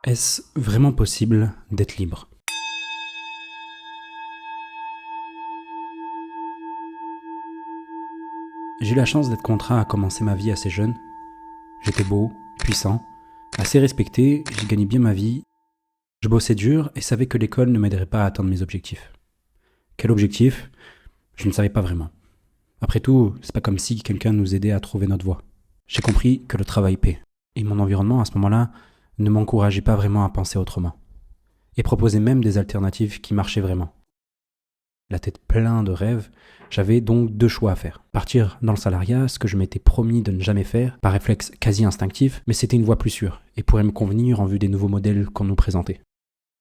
Est-ce vraiment possible d'être libre? J'ai eu la chance d'être contraint à commencer ma vie assez jeune. J'étais beau, puissant, assez respecté, j'ai gagné bien ma vie. Je bossais dur et savais que l'école ne m'aiderait pas à atteindre mes objectifs. Quel objectif? Je ne savais pas vraiment. Après tout, c'est pas comme si quelqu'un nous aidait à trouver notre voie. J'ai compris que le travail paie. Et mon environnement à ce moment-là ne m'encourageait pas vraiment à penser autrement. Et proposait même des alternatives qui marchaient vraiment. La tête pleine de rêves, j'avais donc deux choix à faire. Partir dans le salariat, ce que je m'étais promis de ne jamais faire, par réflexe quasi instinctif, mais c'était une voie plus sûre, et pourrait me convenir en vue des nouveaux modèles qu'on nous présentait.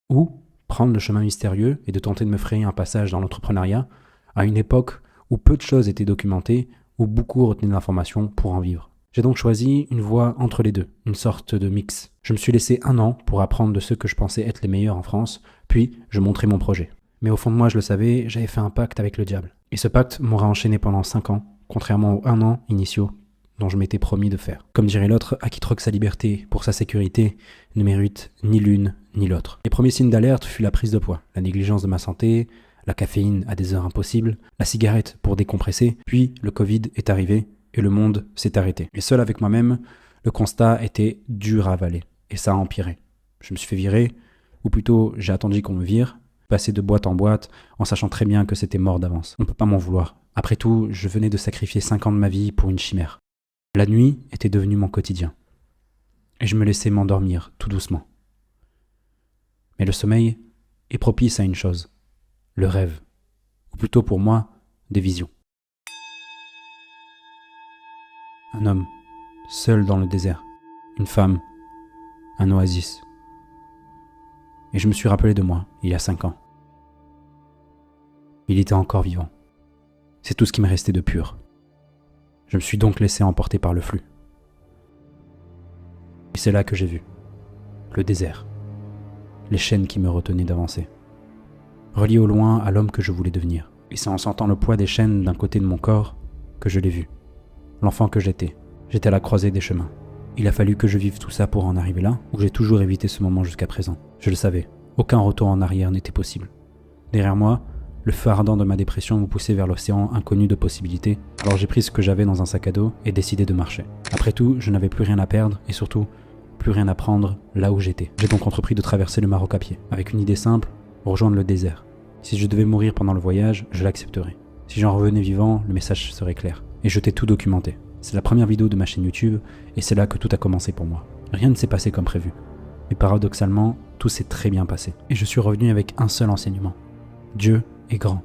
Ou prendre le chemin mystérieux et de tenter de me frayer un passage dans l'entrepreneuriat, à une époque où peu de choses étaient documentées, où beaucoup retenaient de l'information pour en vivre. J'ai donc choisi une voie entre les deux, une sorte de mix. Je me suis laissé 1 an pour apprendre de ceux que je pensais être les meilleurs en France, puis je montrai mon projet. Mais au fond de moi, je le savais, j'avais fait un pacte avec le diable. Et ce pacte m'aura enchaîné pendant 5 ans, contrairement aux 1 an initiaux dont je m'étais promis de faire. Comme dirait l'autre, à qui troque sa liberté pour sa sécurité ne mérite ni l'une ni l'autre. Les premiers signes d'alerte furent la prise de poids, la négligence de ma santé, la caféine à des heures impossibles, la cigarette pour décompresser, puis le Covid est arrivé et le monde s'est arrêté. Et seul avec moi-même, le constat était dur à avaler, et ça a empiré. Je me suis fait virer, ou plutôt j'ai attendu qu'on me vire, passer de boîte en boîte, en sachant très bien que c'était mort d'avance. On peut pas m'en vouloir. Après tout, je venais de sacrifier 5 ans de ma vie pour une chimère. La nuit était devenue mon quotidien. Et je me laissais m'endormir, tout doucement. Mais le sommeil est propice à une chose, le rêve. Ou plutôt pour moi, des visions. Un homme, seul dans le désert. Une femme, un oasis. Et je me suis rappelé de moi, il y a 5 ans. Il était encore vivant. C'est tout ce qui me restait de pur. Je me suis donc laissé emporter par le flux. Et c'est là que j'ai vu le désert, les chaînes qui me retenaient d'avancer, reliées au loin à l'homme que je voulais devenir. Et c'est en sentant le poids des chaînes d'un côté de mon corps que je l'ai vu. L'enfant que j'étais. J'étais à la croisée des chemins. Il a fallu que je vive tout ça pour en arriver là, ou j'ai toujours évité ce moment jusqu'à présent. Je le savais, aucun retour en arrière n'était possible. Derrière moi, le feu ardent de ma dépression me poussait vers l'océan inconnu de possibilités, alors j'ai pris ce que j'avais dans un sac à dos et décidé de marcher. Après tout, je n'avais plus rien à perdre et surtout, plus rien à prendre là où j'étais. J'ai donc entrepris de traverser le Maroc à pied, avec une idée simple, rejoindre le désert. Si je devais mourir pendant le voyage, je l'accepterais. Si j'en revenais vivant, le message serait clair. Et je t'ai tout documenté. C'est la première vidéo de ma chaîne YouTube et c'est là que tout a commencé pour moi. Rien ne s'est passé comme prévu. Mais paradoxalement, tout s'est très bien passé. Et je suis revenu avec un seul enseignement. Dieu est grand.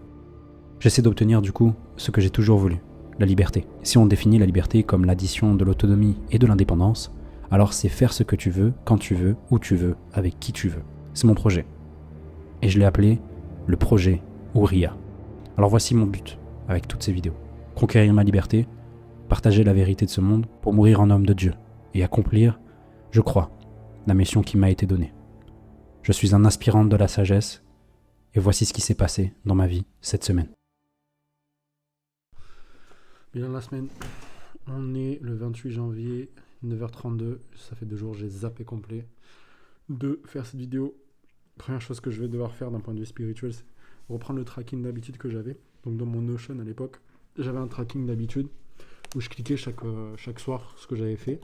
J'essaie d'obtenir du coup ce que j'ai toujours voulu, la liberté. Si on définit la liberté comme l'addition de l'autonomie et de l'indépendance, alors c'est faire ce que tu veux, quand tu veux, où tu veux, avec qui tu veux. C'est mon projet. Et je l'ai appelé le projet Ouria. Alors voici mon but avec toutes ces vidéos. Conquérir ma liberté, partager la vérité de ce monde pour mourir en homme de Dieu et accomplir, je crois, la mission qui m'a été donnée. Je suis un aspirant de la sagesse et voici ce qui s'est passé dans ma vie cette semaine. Bilan de la semaine, on est le 28 janvier, 9h32, ça fait 2 jours, j'ai zappé complet de faire cette vidéo. Première chose que je vais devoir faire d'un point de vue spirituel, c'est reprendre le tracking d'habitude que j'avais. Donc dans mon Notion à l'époque, j'avais un tracking d'habitude où je cliquais chaque soir ce que j'avais fait.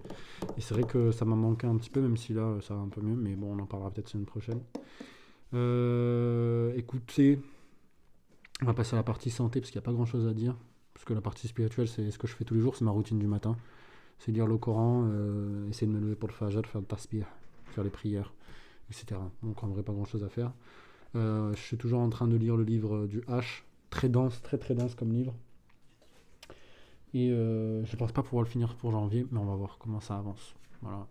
Et c'est vrai que ça m'a manqué un petit peu, même si là ça va un peu mieux, mais bon, on en parlera peut-être semaine prochaine. Écoutez, on va passer à la partie santé parce qu'il n'y a pas grand chose à dire. Parce que la partie spirituelle, c'est ce que je fais tous les jours, c'est ma routine du matin. C'est lire le Coran, essayer de me lever pour le fajr, faire le tasbih, faire les prières, etc. Donc en vrai, pas grand chose à faire. Je suis toujours en train de lire le livre du H, très dense, très très dense comme livre. Et je pense pas pouvoir le finir pour janvier, mais on va voir comment ça avance. Voilà.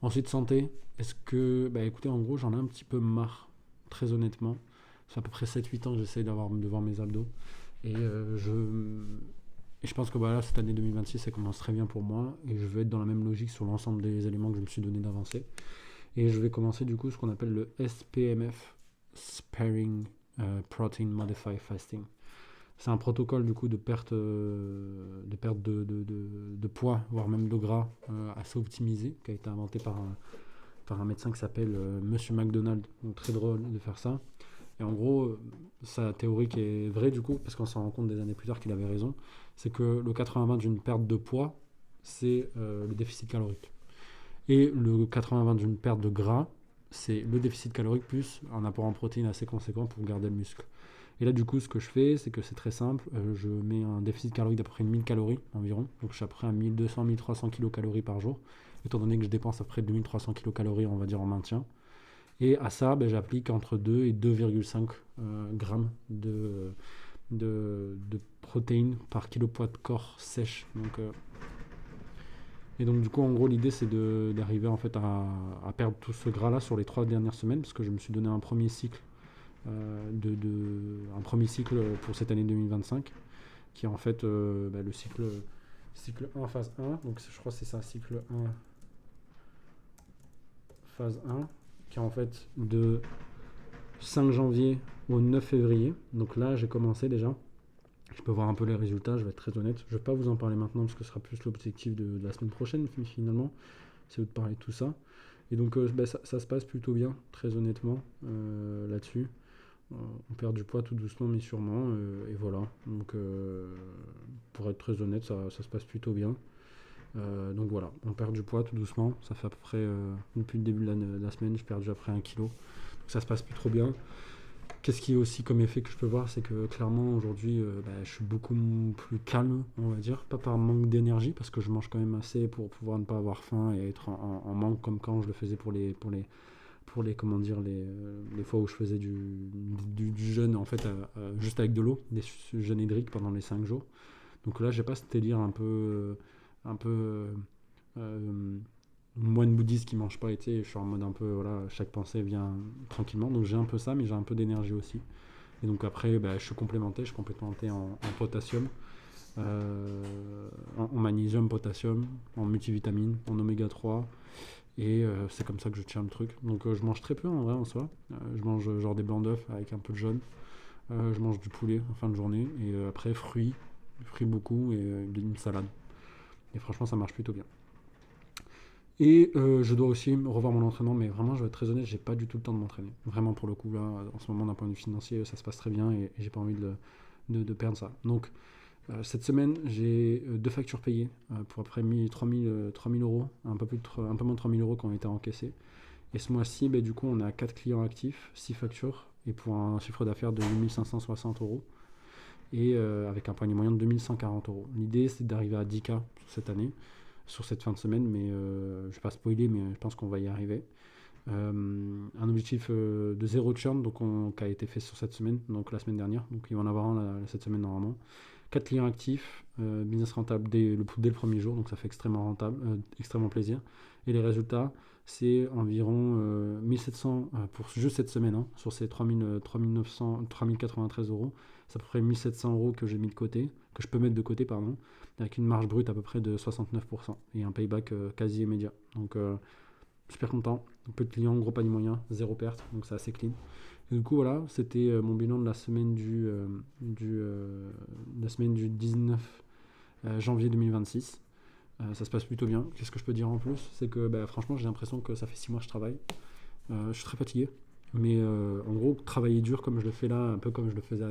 Ensuite, santé. Est-ce que. Bah écoutez, en gros, j'en ai un petit peu marre, très honnêtement. Ça fait à peu près 7-8 ans que j'essaye d'avoir devant mes abdos. Et je pense que voilà, cette année 2026, ça commence très bien pour moi. Et je vais être dans la même logique sur l'ensemble des éléments que je me suis donné d'avancer. Et je vais commencer du coup ce qu'on appelle le SPMF, Sparing Protein Modified Fasting. C'est un protocole du coup de perte de poids, voire même de gras, assez optimisé, qui a été inventé par par un médecin qui s'appelle Monsieur McDonald. Donc très drôle de faire ça. Et en gros, sa théorie qui est vraie du coup, parce qu'on s'en rend compte des années plus tard qu'il avait raison, c'est que le 80-20 d'une perte de poids, c'est le déficit calorique. Et le 80-20 d'une perte de gras, c'est le déficit calorique plus un apport en protéines assez conséquent pour garder le muscle. Et là, du coup, ce que je fais, c'est que c'est très simple. Je mets un déficit calorique d'à peu près 1000 calories environ. Donc, je suis à peu près à 1200-1300 kilocalories par jour, étant donné que je dépense à peu près 2300 kilocalories, on va dire, en maintien. Et à ça, j'applique entre 2 et 2,5 grammes de protéines par kilo poids de corps sèche. Et donc, du coup, en gros, l'idée, c'est d'arriver en fait à perdre tout ce gras-là sur les 3 dernières semaines, parce que je me suis donné un premier cycle, un premier cycle pour cette année 2025, qui est en fait le cycle 1, phase 1. Donc, je crois que c'est ça, cycle 1, phase 1, qui est en fait de 5 janvier au 9 février. Donc là, j'ai commencé déjà. Je peux voir un peu les résultats, je vais être très honnête. Je ne vais pas vous en parler maintenant parce que ce sera plus l'objectif de la semaine prochaine finalement. C'est de parler de tout ça. Et donc ça se passe plutôt bien, très honnêtement, là-dessus. On perd du poids tout doucement mais sûrement. Et voilà. Donc pour être très honnête, ça se passe plutôt bien. Donc voilà, on perd du poids tout doucement. Ça fait à peu près, depuis le début de la semaine, j'ai perdu après 1 kilo. Donc ça se passe plus trop bien. Qu'est-ce qui est aussi comme effet que je peux voir, c'est que clairement aujourd'hui, je suis beaucoup plus calme, on va dire. Pas par manque d'énergie, parce que je mange quand même assez pour pouvoir ne pas avoir faim et être en manque comme quand je le faisais pour les comment dire, les fois où je faisais du jeûne en fait juste avec de l'eau, des jeûnes hydriques pendant les 5 jours. Donc là, j'ai pas ce délire un peu moine bouddhiste qui mange pas et je suis en mode un peu voilà, chaque pensée vient tranquillement, donc j'ai un peu ça mais j'ai un peu d'énergie aussi. Et donc après je suis complémenté en potassium, en magnésium, potassium, en multivitamines, en oméga 3 et c'est comme ça que je tiens le truc. Donc je mange très peu en vrai en soi. Je mange genre des blancs d'œufs avec un peu de jaune, je mange du poulet en fin de journée et après fruits beaucoup et une salade. Et franchement ça marche plutôt bien. Et je dois aussi revoir mon entraînement, mais vraiment, je vais être très honnête, j'ai pas du tout le temps de m'entraîner. Vraiment, pour le coup, là, en ce moment, d'un point de vue financier, ça se passe très bien et j'ai pas envie de perdre ça. Donc, cette semaine, j'ai 2 factures payées pour à peu près 3 000 euros, un peu moins de 3 000 euros qui ont été encaissés. Et ce mois-ci, du coup, on a 4 clients actifs, 6 factures, et pour un chiffre d'affaires de 8 560 euros, et avec un panier moyen de 2 140 euros. L'idée, c'est d'arriver à 10K cette année, sur cette fin de semaine, mais je ne vais pas spoiler, mais je pense qu'on va y arriver. Un objectif de 0 churn donc qui a été fait sur cette semaine, donc la semaine dernière, donc il va en avoir un cette semaine normalement. 4 clients actifs, business rentable dès le premier jour, donc ça fait extrêmement rentable, extrêmement plaisir. Et les résultats, c'est environ 1700 pour juste cette semaine, hein, sur ces 3093 euros. C'est à peu près 1700 euros que j'ai mis de côté, que je peux mettre de côté, pardon, avec une marge brute à peu près de 69% et un payback quasi immédiat. Donc super content, peu de clients, gros panier moyen, 0 perte, donc c'est assez clean. Et du coup voilà, c'était mon bilan de la semaine du 19 janvier 2026. Ça se passe plutôt bien. Qu'est-ce que je peux dire en plus? C'est que franchement j'ai l'impression que ça fait 6 mois que je travaille. Je suis très fatigué, mais en gros travailler dur comme je le fais là, un peu comme je le faisais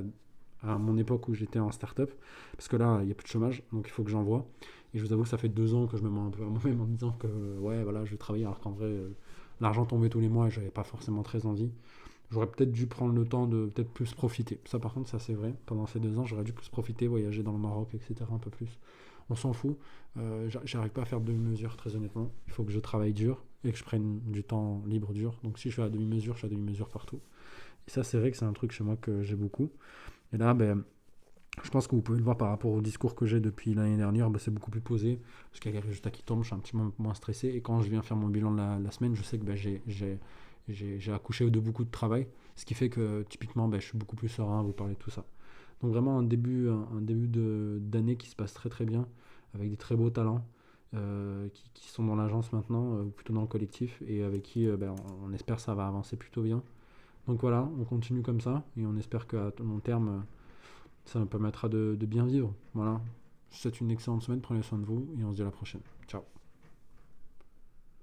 à mon époque où j'étais en start-up, parce que là il n'y a plus de chômage, donc il faut que j'envoie. Et je vous avoue que ça fait 2 ans que je me mens un peu à moi-même en me disant que ouais voilà je vais travailler, alors qu'en vrai l'argent tombait tous les mois et j'avais pas forcément très envie. J'aurais peut-être dû prendre le temps de peut-être plus profiter. Ça par contre ça c'est vrai, pendant ces 2 ans j'aurais dû plus profiter, voyager dans le Maroc, etc. un peu plus. On s'en fout, j'arrive pas à faire demi-mesure très honnêtement. Il faut que je travaille dur et que je prenne du temps libre dur. Donc si je fais à demi-mesure, je fais à demi-mesure partout. Et ça c'est vrai que c'est un truc chez moi que j'ai beaucoup. Et là je pense que vous pouvez le voir par rapport au discours que j'ai depuis l'année dernière, c'est beaucoup plus posé, parce qu'il y a les résultats qui tombent, je suis un petit peu moins stressé, et quand je viens faire mon bilan de la semaine, je sais que j'ai accouché de beaucoup de travail, ce qui fait que typiquement je suis beaucoup plus serein à vous parler de tout ça. Donc vraiment un début d'année qui se passe très très bien, avec des très beaux talents qui sont dans l'agence maintenant, ou plutôt dans le collectif, et avec qui on espère que ça va avancer plutôt bien. Donc voilà, on continue comme ça, et on espère qu'à long terme, ça me permettra de bien vivre. Voilà. Je vous souhaite une excellente semaine, prenez soin de vous et on se dit à la prochaine. Ciao.